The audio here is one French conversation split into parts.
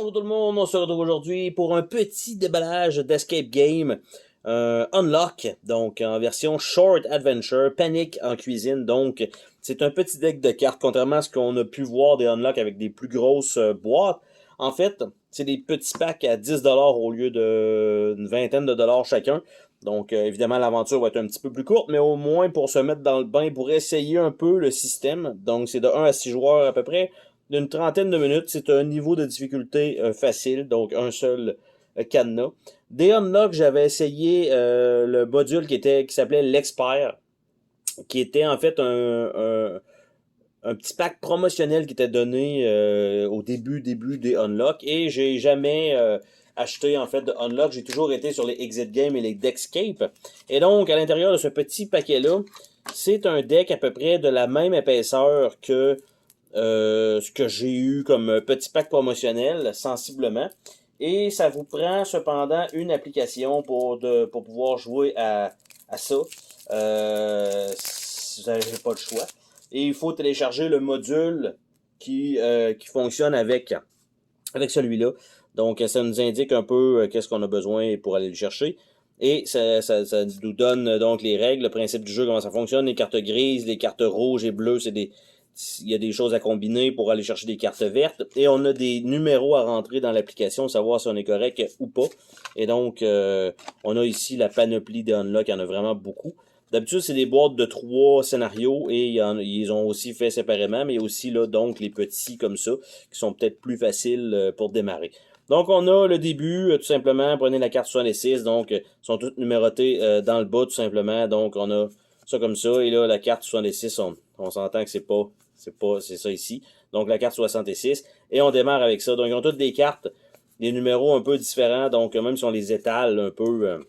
Bonjour tout le monde, on se retrouve aujourd'hui pour un petit déballage d'Escape Game Unlock, donc en version Short Adventure, Panic en cuisine, donc c'est un petit deck de cartes, contrairement à ce qu'on a pu voir des Unlock avec des plus grosses boîtes. En fait, c'est des petits packs à 10$ au lieu d'une vingtaine de dollars chacun. Donc évidemment l'aventure va être un petit peu plus courte, mais au moins pour se mettre dans le bain, pour essayer un peu le système. Donc c'est de 1 à 6 joueurs à peu près, d'une trentaine de minutes. C'est un niveau de difficulté facile, donc un seul cadenas. Des Unlock, j'avais essayé le module qui s'appelait l'Expert, qui était en fait un petit pack promotionnel qui était donné au début des Unlock, et j'ai jamais acheté en fait de Unlock. J'ai toujours été sur les Exit Game et les Deckscape. Et donc, à l'intérieur de ce petit paquet-là, c'est un deck à peu près de la même épaisseur que ce que j'ai eu comme petit pack promotionnel, sensiblement. Et ça vous prend cependant une application pour pouvoir jouer à ça. Vous n'avez pas le choix. Et il faut télécharger le module qui fonctionne avec celui-là. Donc, ça nous indique un peu qu'est-ce qu'on a besoin pour aller le chercher. Et ça nous donne donc les règles, le principe du jeu, comment ça fonctionne. Les cartes grises, les cartes rouges et bleues, il y a des choses à combiner pour aller chercher des cartes vertes. Et on a des numéros à rentrer dans l'application, savoir si on est correct ou pas. Et donc, on a ici la panoplie des Unlock, il y en a vraiment beaucoup. D'habitude, c'est des boîtes de 3 scénarios et ils ont aussi fait séparément, mais il y a aussi là donc les petits comme ça qui sont peut-être plus faciles pour démarrer. Donc, on a le début, tout simplement, prenez la carte 66, donc, sont toutes numérotées dans le bas, tout simplement. Donc, on a ça comme ça, et là, la carte 66, on s'entend que c'est ça ici. Donc, la carte 66, et on démarre avec ça. Donc, ils ont toutes des cartes, des numéros un peu différents, donc, même si on les étale un peu,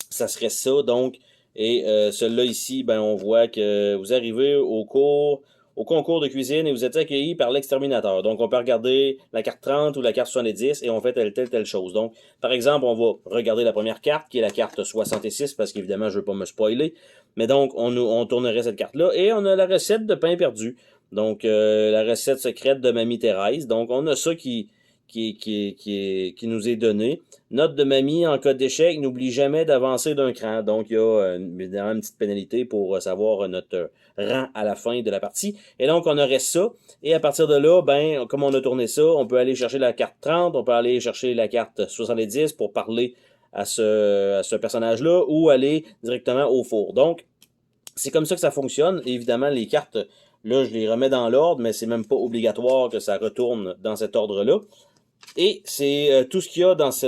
ça serait ça, donc, et celui-là ici, ben, on voit que vous arrivez au concours de cuisine et vous êtes accueilli par l'exterminateur. Donc, on peut regarder la carte 30 ou la carte 70 et on fait telle chose. Donc, par exemple, on va regarder la première carte, qui est la carte 66, parce qu'évidemment, je ne veux pas me spoiler. Mais donc, on tournerait cette carte-là et on a la recette de pain perdu. Donc, la recette secrète de Mamie Thérèse. Donc, on a ça qui nous est donné. Note de mamie, en cas d'échec, n'oublie jamais d'avancer d'un cran. Donc, il y a évidemment une petite pénalité pour savoir notre rang à la fin de la partie. Et donc, on aurait ça. Et à partir de là, ben, comme on a tourné ça, on peut aller chercher la carte 30, on peut aller chercher la carte 70 pour parler à ce personnage-là ou aller directement au four. Donc, c'est comme ça que ça fonctionne. Et évidemment, les cartes, là, je les remets dans l'ordre, mais c'est même pas obligatoire que ça retourne dans cet ordre-là. Et c'est tout ce qu'il y a dans ce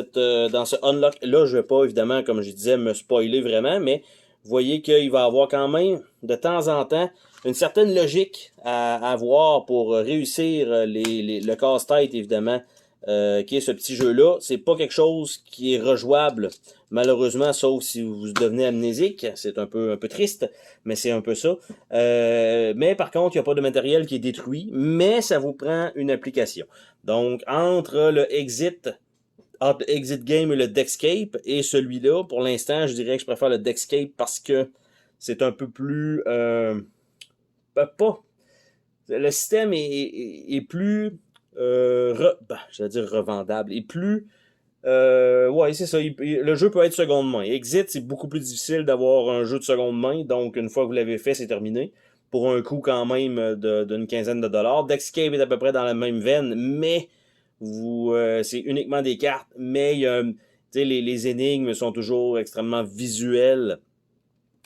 unlock. Là, je vais pas, évidemment, comme je disais, me spoiler vraiment, mais vous voyez qu'il va y avoir quand même, de temps en temps, une certaine logique à avoir pour réussir le casse-tête, évidemment, qui est ce petit jeu-là. C'est pas quelque chose qui est rejouable, malheureusement, sauf si vous devenez amnésique. C'est un peu triste, mais c'est un peu ça. Mais par contre, il n'y a pas de matériel qui est détruit, mais ça vous prend une application. Donc, entre le Exit Game et le Deckscape, et celui-là, pour l'instant, je dirais que je préfère le Deckscape parce que c'est un peu plus... pas... Le système est plus... j'allais dire revendable, est plus... ouais, c'est ça. Le jeu peut être seconde main. Exit, c'est beaucoup plus difficile d'avoir un jeu de seconde main. Donc, une fois que vous l'avez fait, c'est terminé. Pour un coût quand même d'une quinzaine de dollars. Deckscape est à peu près dans la même veine, mais c'est uniquement des cartes. Mais il y a, les énigmes sont toujours extrêmement visuelles.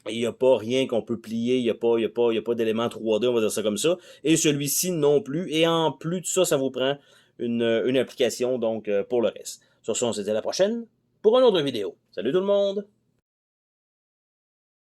Il n'y a pas rien qu'on peut plier, il n'y a pas d'éléments 3D, on va dire ça comme ça. Et celui-ci non plus. Et en plus de ça, ça vous prend une application donc pour le reste. Sur ce, on se dit à la prochaine pour une autre vidéo. Salut tout le monde!